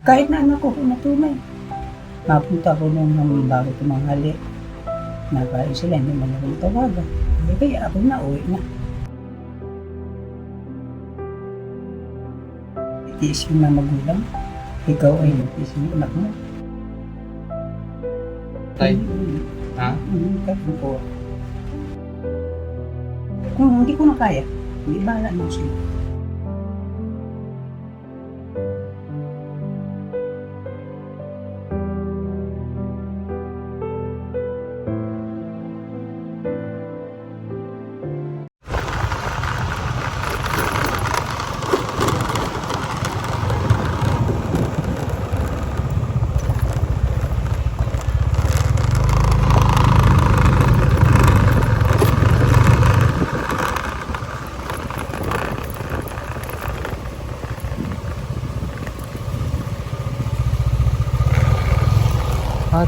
Kahit na anak ko na tunay. Napunta ko nung bago tumanghali. Nakain sila, hindi man ako tawagan. Kaya ako na, uwi na. Itiis yung mga magulang. Ikaw ay itiis yung anak mo. Tay? Ha? Kahit po. Kung hindi ko na kaya, hindi bahala mo sila.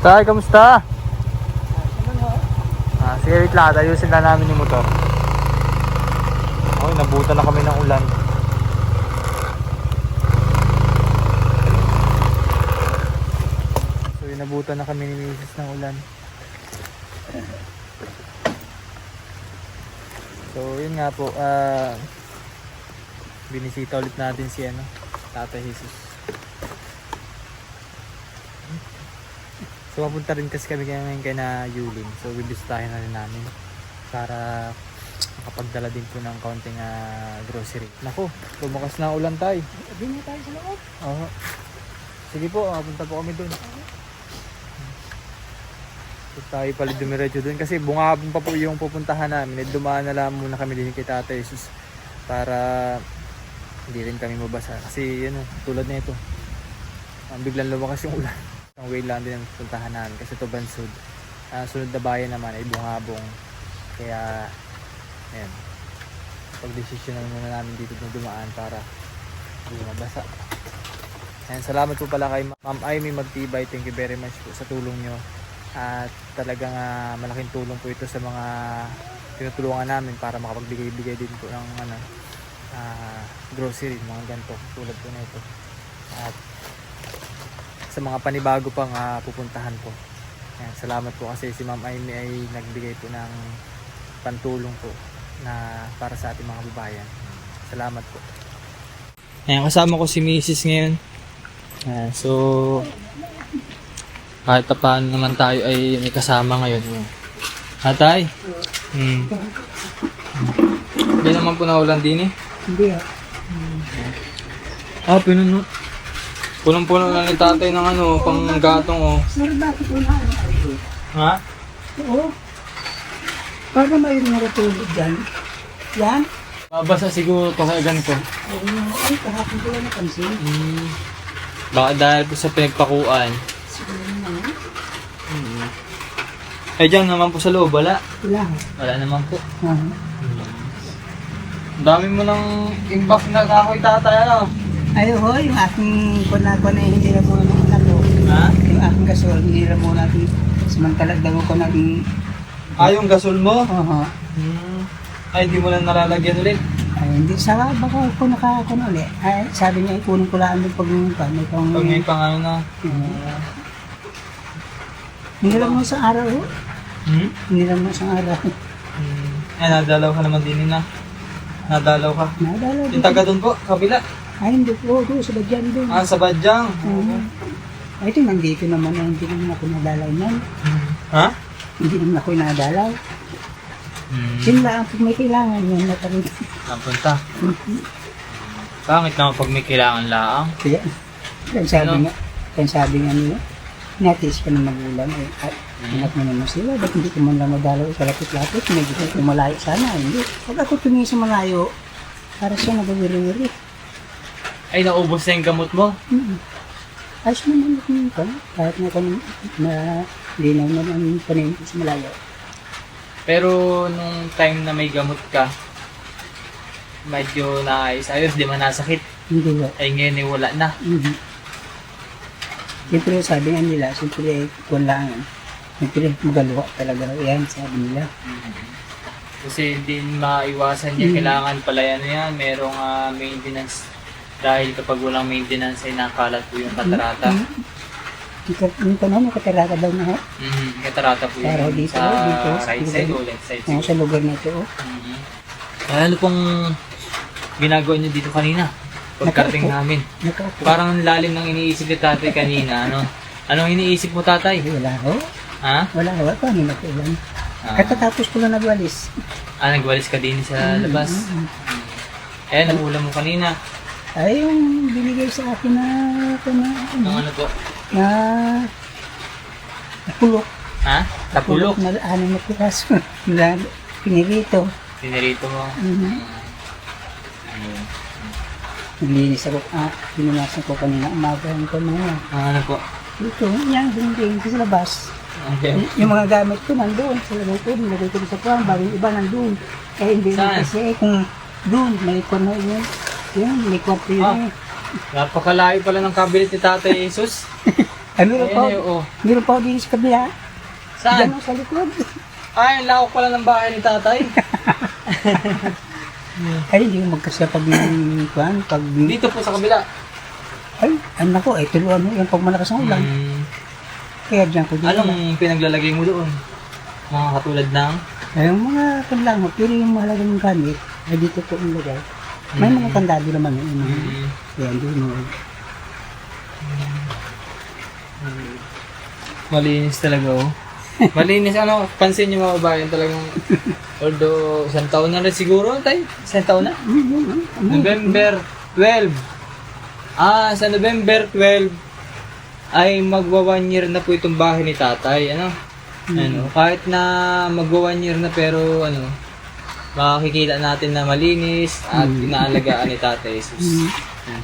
Tay, kamusta? Sige, wait lang. Ayusin na namin yung motor. Okay, nabutan na kami ng ulan. So, nabutan na kami ni Mrs. ng ulan. So, yun nga po. Binisita ulit natin si Tatay Jesus. So mapunta rin kasi kami ngayon kay na Yulin. So bibisitahin na rin namin para makapagdala din po ng kaunting grocery. Nako, lumakas na ulan tayo. Hindi na tayo sa loob. Oo. Sige po, punta po kami dun. So tayo pala dumiretso dun kasi bungabong pa po yung pupuntahan namin. Dumaan na lang muna kami din kay Tatay Jesus para hindi rin kami mabasa. Kasi tulad na ito. Biglang lumakas yung ulan. Ang way lang din ang puntahan namin kasi ito Bansud. Sunod na bayan naman ay Bungabong. Kaya ayan, pagdesisyon na muna namin dito na dumaan para hindi mabasa. Ayan, salamat po pala kay Ma'am Amy Magtibay. Thank you very much po sa tulong nyo. At talagang malaking tulong po ito sa mga tinutulungan namin para makapagbigay-bigay din po ng grocery, mga ganito tulad po na ito. At sa mga panibago pang pupuntahan po. Ayan, salamat po kasi si Ma'am Amy ay nagbigay po ng pantulong po na para sa ating mga babayan. Salamat po. Ayan, kasama ko si Mrs. ngayon. Ayan, so kahit paano naman tayo ay may kasama ngayon. Hatay? Hindi naman po naulan din eh. Hindi Pinunot. Punong-puno na ni tatay ng panggatong Sir, bakit wala na kayo? Ha? Oo. Para may natulog dyan. Yan? Mabasa siguro to kaya ganito. Ay, kahapon ko lang napansin. Baka dahil po sa pinagpakuan. Siguro na. Eh dyan naman po sa loob, wala. Wala. Wala naman po. Uh-huh. Ang dami mo ng impact na kahoy tatay, Ay, yung aking kunako na hindi na muna ng anak ko. Ha? Yung aking gasol, hindi na muna natin. Samantalag daw ko naging... Yung gasol mo? Oo. Ay, hindi mo na nalalagyan ulit. Ay, hindi. Baka ako nakakon ulit. Ay, sabi niya, ikunin ko lang yung pag-umpa. Pag may pang na. Hindi lang mo sa araw. Hindi lang mo sa araw. Ay, nadalaw ka naman din na. Nadalaw ka. Nadalaw. Yung taga doon po, kabila. Ay, hindi po. Doon, sa Badyan doon. Sa Badyang. Ay, ito, nandito naman na hindi naman ako nadalaw nun. Ha? Hindi naman ako nadalaw. Yun lang, pag may kailangan yun na talaga. Napunta. Pangit naman pag may kailangan laang. Kaya, kaya sabi nga nila, natis ka ng magulang. At anak mo naman sila, ba't hindi ko man lang madalaw sa lapit-lapit? Medyo kung malayo sana. Hindi. Pag ako tumingin sa malayo, para siya nagawiri-wiri. Ay, naubos na yung gamot mo? Ayos naman yung kahit na kung na linaw na ang paningin sa malayo. Pero nung time na may gamot ka, medyo naayos-ayos, di man nasakit. Hindi ba? Ay ngayon ay wala na. Siyempre sabi nga nila, siyempre kulangan. Siyempre magaluwa talaga yan, sabi nila. Kasi hindi maiwasan niya, kailangan pala yan, merong maintenance Dahil kapag walang maintenance ay nakalat po yung katarata. Yung tanong, katarata daw na ho. Katarata po Pero yun dito, sa dito, right side o left side. Sa lugar nito, oh. Ano pong ginagawa niyo dito kanina? Pagkarating Nakaupo. namin. Nakaupo. Parang ang lalim ng iniisip ni tatay kanina. Anong iniisip mo, tatay? Wala ho. Ha? Wala ho. Paano na po yan? Katatapos ko lang nagwalis. Nagwalis ka din sa labas. Ang ulam mo kanina. Ay, yung binigay sa akin na, Ano po? na pulok. Ha? Tapulok. Na ano na piraso. Na pinirito. Tinirito mo. Ayun. Naglinis ako. Pinunasan ko kanina. Umaga ko na yan. Ano po? Ito, yan, binigay ko sa labas. Okay. Yung mga gamit ko nandoon sa lagay ko. Nilagay ko sa puwang. Bago yung iba nandoon. Eh, hindi Saan? na kasi kung doon, may kwarto na yun. Yun, may kwarto yun. Napakalayo pala ng cabinet ni Tatay Jesus. Meron pa, oh. meron pa dito sa kabila. Saan? Diyan sa likod. Ay, ang lawak pala ng bahay ni Tatay. Ay, hindi ko magkasya pag pag Dito po sa kabila. ay, anak ko, ay tuluan mo yan pag malakas ang ulan. Kaya diyan ko dito. Anong pinaglalagay mo doon? Mga katulad ng? Ay, yung mga kanlango, pero yung mahalagang gamit, ay dito ko ilagay. May mga kandado naman yun. Yan, doon mo. Malinis talaga oh. Malinis pansin niyo mga babae talagang although isang taon na rin siguro tay. Isang taon na? November 12. Sa November 12 ay magwa 1 year na po itong bahay ni tatay. Kahit na magwa 1 year na pero makikita natin na malinis at inaalagaan ni Tatay Jesus.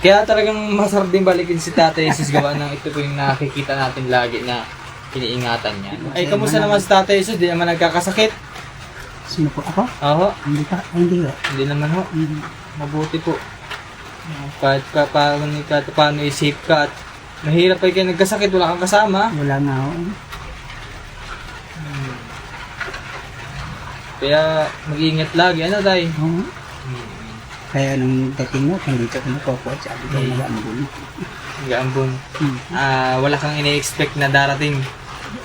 Kaya talagang masarap din balikin si Tatay Jesus gawa ng ito po yung nakikita natin lagi na iniingatan niya. Ay, kamusta naman si Tatay Jesus? Di naman nagkakasakit? Sino po ako? Oo. Hindi pa, hindi ba? Hindi naman ho. Mabuti po. Kahit paano i-safe ka at mahirap ay kayo nagkasakit, wala kang kasama. Wala nga ako. Kaya mag-iingat lagi. Ano tay? Oo. Kaya nung dating mo, nandito ko napopo at sabi ko nag-aambun. Nag-aambun. Wala kang ini-expect na darating.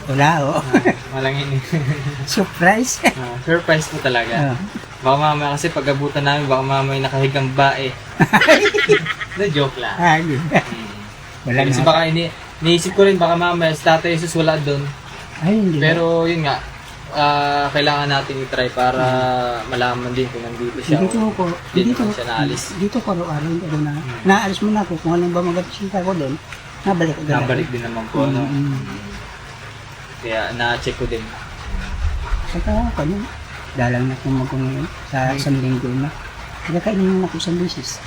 Wala o. Walang Surprise. Surprise po talaga. Baka mamaya kasi pag-abutan namin, baka mamaya nakahigang bae. Na joke lang. Wala Kasi nga. baka iniisip ko rin, baka mamaya si Tatay Jesus wala doon. Ay, hindi. Pero yun nga, kailangan natin i-try para malaman din kung nandito siya. Dito ko, Hindi naman siya naalis. Dito ko araw-araw na. Naalis mo na ako kung anong ba mag-check ko doon. Nabalik ko. Nabalik din naman po. Kaya na-check ko din. Saka ako yun. Dalang na kung ngayon sa isang linggo na. Nakakainom na ako isang beses.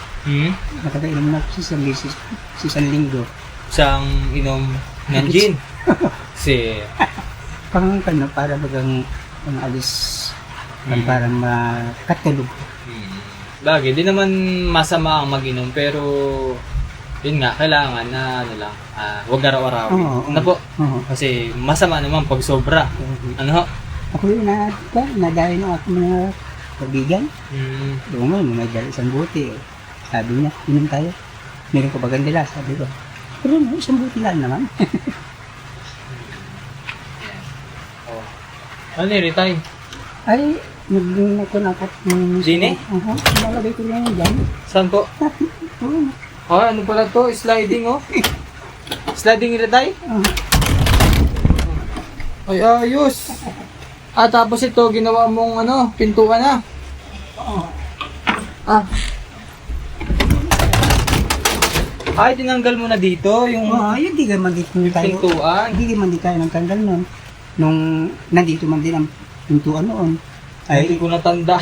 Nakakainom na ako sa isang beses sa isang linggo. Isang inom ng gin. Kasi Para bagang alis para makatulog. Bagay, di naman masama ang mag-inom pero yun nga, kailangan na huwag araw-arawin. Ano po? Kasi masama naman pag sobra. Ano ho? Ako yun nadali ng ako mga kaibigan. Doon mo, may dali isang buti. Sabi niya, inom tayo. Meron ko ba gandila? Sabi ko. Pero isang buti lang naman. Ano yun, tay? Ay, nag-inom ko na ako. Dine? Nalagay ko lang dyan. Saan po? Ano pala to? Sliding oh. Sliding rin tay? Ay, ayos. Tapos ito, ginawa mong pintuan na. Ay, tinanggal mo na dito yung Hindi naman dito tayo. pintuan. Hindi naman dito tayo nagtanggal nun. Nung nandito man din ang pintuan noon. Hindi ko natanda.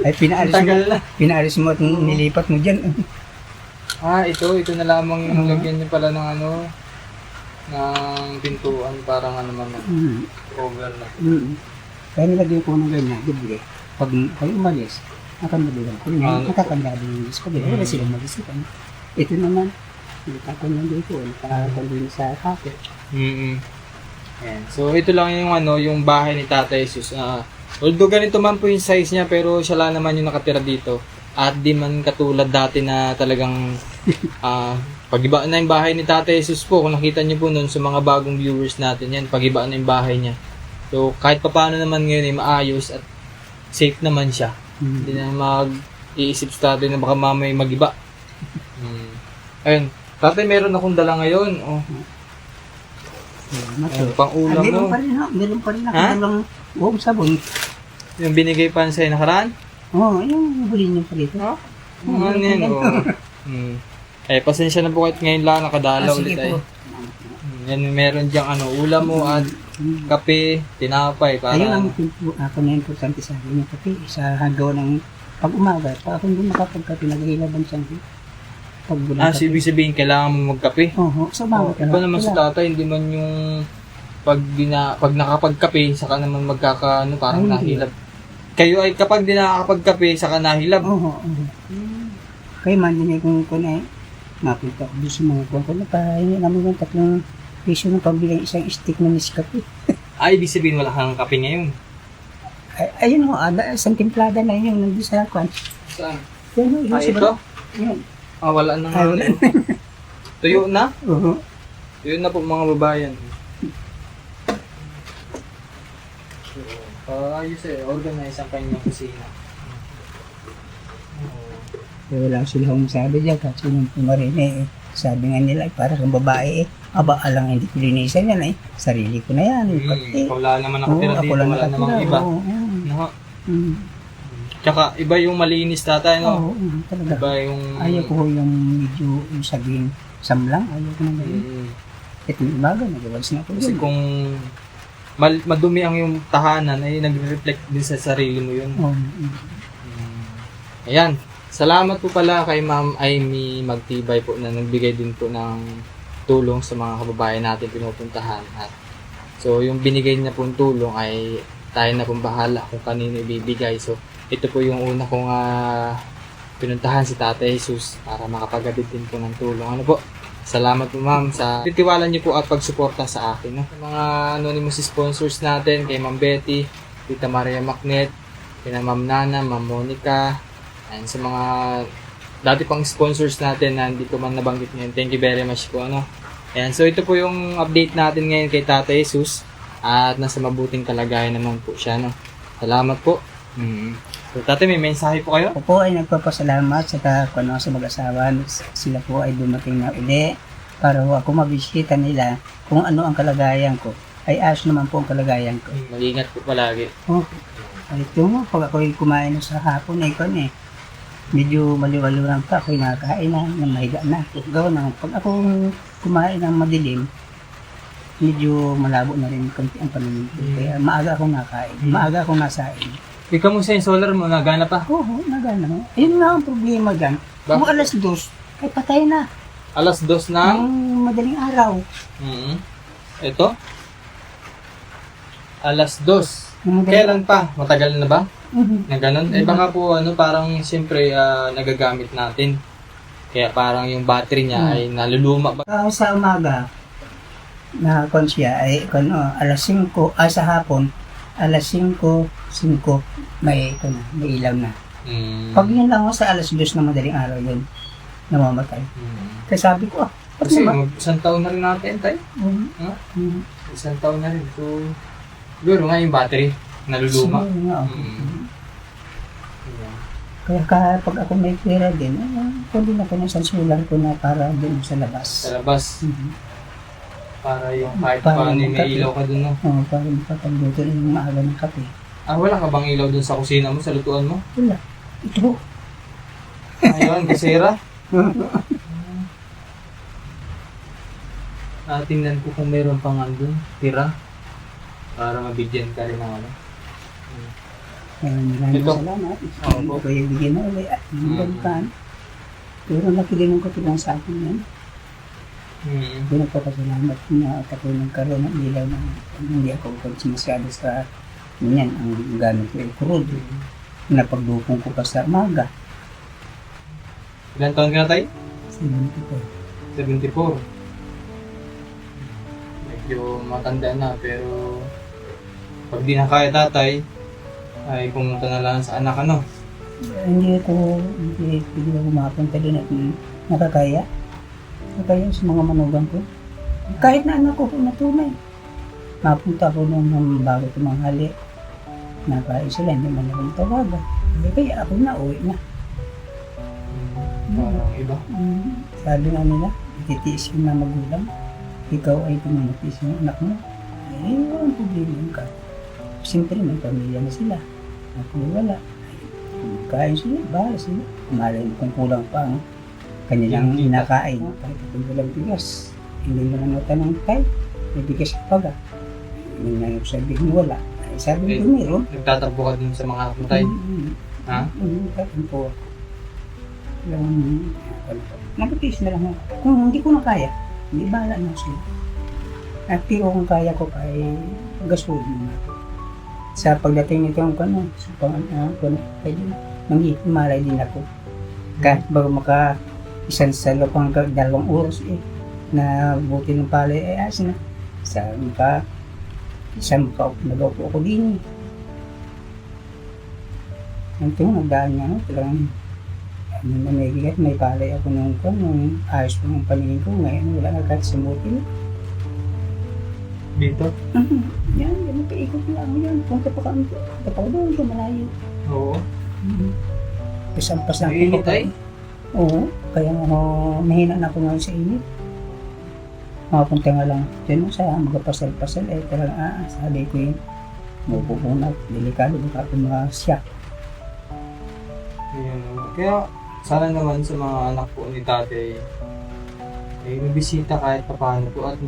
Ay Tagal na. pinaalis mo at nilipat mo dyan. Ito na lamang yung lagyan niyo pala ng ng pintuan. Parang man over na. Kaya nilagyan ko ng ganyan, libre. Pag umalis, nakamadulan ko yun. Nakakanda din yung disco. Wala silang mag-isipan. Ito naman, nilitakon lang dito. Nakatakon din sa kapit. Ayan. So ito lang yung bahay ni Tatay Jesus. Although ganito man po yung size niya pero siya lang naman yung nakatira dito. At di man katulad dati na talagang Pag-iba na yung bahay ni Tatay Jesus po, kung nakita niyo po nun sa mga bagong viewers natin yan, pag-iba na yung bahay niya. So, kahit papaano naman ngayon ay maayos at safe naman siya. Hindi na mag-iisip sa tatay na baka mamay mag-iba. Ayun, tatay, meron akong dala ngayon. Oh. Ayun, pang ulam mo. Meron pa rin ako dalang buong sabon. Yung binigay pa sa'yo nakaraan? Oo, yung huli niyo pa dito. Ano yan? Pasensya na po kahit ngayon lang nakadalaw ulit Sige ay. po. Yan, meron diyang ulam mo at kape, tinapay para Ayun ang ako na importante sa akin yung kape. Sa hagaw ng pag-umaga, pa ako hindi makapagkape, naghihilaban siya. so ibig sabihin kailangan mo magkape. Oo, sa umaga ka Iba naman sa tatay, hindi man yung pag nakapagkape, saka naman parang nahilab. Kayo ay kapag di nakakapagkape, saka nahilab. Oo. Kaya man din kung kunay, nakita ko doon sa mga kuwan ko, napahingi namin ng 3 piso ng pambili isang stick na Nescafe. Ibig sabihin wala kang kape ngayon. Ayun ho, isang timplada na yun, nandun sa kwan. Saan? Yan, Ito? Yan. Wala na nga. Wala na. Tuyo na? Oo. Tuyo na po mga babayan. Ayos organize ang kanyang kusina. Wala silang sabi dyan, kasi nung pumarine sabi nga nila, para kang babae alang hindi ko linisan yan sarili ko na yan. Wala naman nakatira dito, wala namang iba. Tsaka iba yung malinis tatay, no? Oo, talaga. Iba yung... Ayaw ko yung medyo yung sabihin samlang, ayaw ko na gawin. Ito yung umaga, nagawalis na ako. Kasi kung madumi ang yung tahanan, ay nagre-reflect din sa sarili mo yun. Ayan. Salamat po pala kay Ma'am Amy Magtibay po na nagbigay din po ng tulong sa mga kababayan natin pinupuntahan. So, yung binigay niya pong tulong ay tayo na pong bahala kung kanino ibibigay. So, ito po yung una kong pinuntahan si Tatay Jesus para makapagabit din po ng tulong. Ano po? Salamat po ma'am sa titiwala niyo po at pagsuporta sa akin. No? Sa mga anonymous sponsors natin, kay Ma'am Betty, Tita Maria Macnet, kina Ma'am Nana, Ma'am Monica, and sa mga dati pang sponsors natin na hindi ko man nabanggit ngayon. Thank you very much po. Ano? Ayan, so ito po yung update natin ngayon kay Tatay Jesus at nasa mabuting kalagayan naman po siya. No? Salamat po. So Tatay, may mensahe po kayo? Ako po ay nagpapasalamat sa mag-asawa. Sila po ay dumating na uli para ako mabisita nila kung ano ang kalagayan ko. Ay ayos naman po ang kalagayan ko. Mag-ingat po palagi. Ito mo, pag ako kumain sa hapon medyo maliwaluran pa, ako'y nakakain na mahiga na. Gawa na, pag ako kumain ng madilim, medyo malabo na rin konti ang paningin ko. Kaya maaga akong nakain, maaga akong nasain. Ikaw mo sa solar mo, nagana pa? Oo, nagana. Ayun nga ang problema dyan. Kung alas 2, ay patay na. Alas 2 ng? Ang madaling araw. Ito? Alas 2. Kailan pa? Matagal na ba? Na ganun? Baka po parang siyempre nagagamit natin. Kaya parang yung battery niya ay naluluma ba? Sa umaga, nakakon siya ay alas 5, sa hapon, alas 5, may ilaw na. Pag yun lang sa alas 2 na madaling araw yun, namamatay. Kaya sabi ko, kasi isang taon na rin natin tayo. Isang taon na rin. So, siguro nga yung battery, naluluma. Kaya kapag ako may pera din, kundi na ko na isang solar ko na para din sa labas. Sa labas? Para yung kahit paano may ilaw ka dun, no? Oo, para makapagluto rin yung maaga ng kape. Wala ka bang ilaw dun sa kusina mo, sa lutuan mo? Wala. Ito. Ayun, kasera. Tingnan ko kung meron pang andun, tira. Para mabigyan ka rin ng Maraming salamat. Ito ko yung bigyan na ulit. Pero nakilinong ko lang sa akin yan. Pinagpapasalamat na ako nagkaroon ng ilaw na hindi ako konsumasyado sa yan. Ang gamit ko ay kurod. Napagdukong ko pa sa umaga. Ilan taon ka na tayo? 74. 74. Medyo matanda na pero pag di na kaya tatay, ay pumunta na lang sa anak hindi pwede ako makapunta din at nakakaya. Nakakaya sa mga manugang ko. Kahit na anak ko na tunay. Mapunta ko nung bago tumanghali. Nakain sila, hindi man akong tawagan. Kaya ako na, uwi na. Parang iba. Sabi nga nila, ititiis yung na magulang. Ikaw ay pinanitiis yung anak mo. Eh, walang problema yung ka. Siyempre, may pamilya na sila. Ako wala. Kain sila, bahala sila. Malay mo kung kulang pa ang kanilang inakain. Kahit kung walang bigas, hindi mo na natanong tayo. May bigas ka pa ga. Hindi nga yung sabihin wala. Ay, sabi ko meron. Nagtatakbo ka dun sa mga anak mo tayo. Ha? Tatampo ako. Yung, nagtitiis na lang ako. Kung hindi ko na kaya, hindi bahala na sila. At pero kung kaya ko ay gasolin mo na. Sa pagdating nito ang kano, sa malay din ako. Kahit bago maka isang salo pang 2 oras na buti ng palay ay asin na. Sa maka isang nag-upo ako din. Ito nagdaan niya, talagang may bigat, may palay ako nung ayos ko ng paningin ko. Ngayon wala na kahit sa buti. Dito? Yan, paikot lang yan. Punta pa kami. Punta pa doon sa malayo. Oo. Pasampas lang Mainit ay? Oo. Kaya mahina na ako ngayon sa init. Makapunta nga lang dyan sa magpasal-pasal. Talagang sabi ko yun. Mapupunat. Delikado. Baka ako masyak. Ayun. Kaya sana naman sa mga anak po ni tatay ay mabisita kahit paano po at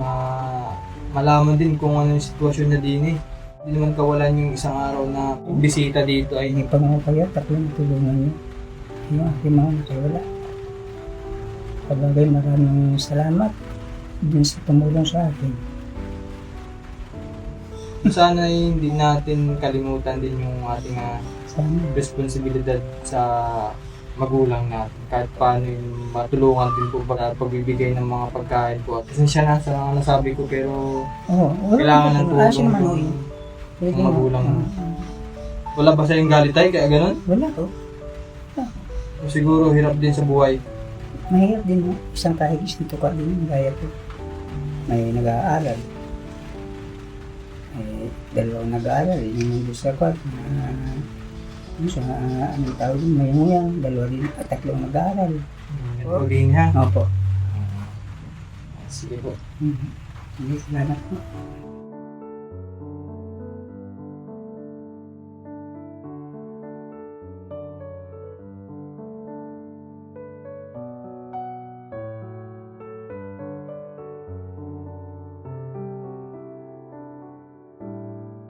malaman din kung ano yung sitwasyon na din eh. Hindi naman kawalan yung isang araw na bisita dito ay Hindi pa nga kaya, tatlong tulungan niyo. Yung aking mga nakawala. Pagagay, maraming salamat din sa tumulong sa akin. sana hindi natin kalimutan din yung ating Sana. responsibilidad sa magulang natin. Kahit paano yung matulungan din po pagbibigay ng mga pagkain po. At pasensya na sa mga nasabi ko pero Oo, kailangan ng Ayos tulong naman ho ng yun. Pwede ng na. magulang. Wala ba sa yung galit tayo kaya ganun? Wala to. O siguro hirap din sa buhay. Mahirap din mo. Isang kahigis dito ka din. Gaya ko. May nag-aaral. Dalawang nag-aaral. Yung gusto ko. Anong tawag din? May nguyang. Dalawa din. At tatlong nag-aaral. Maging ha. Opo. Sige po. Hindi, salamat po.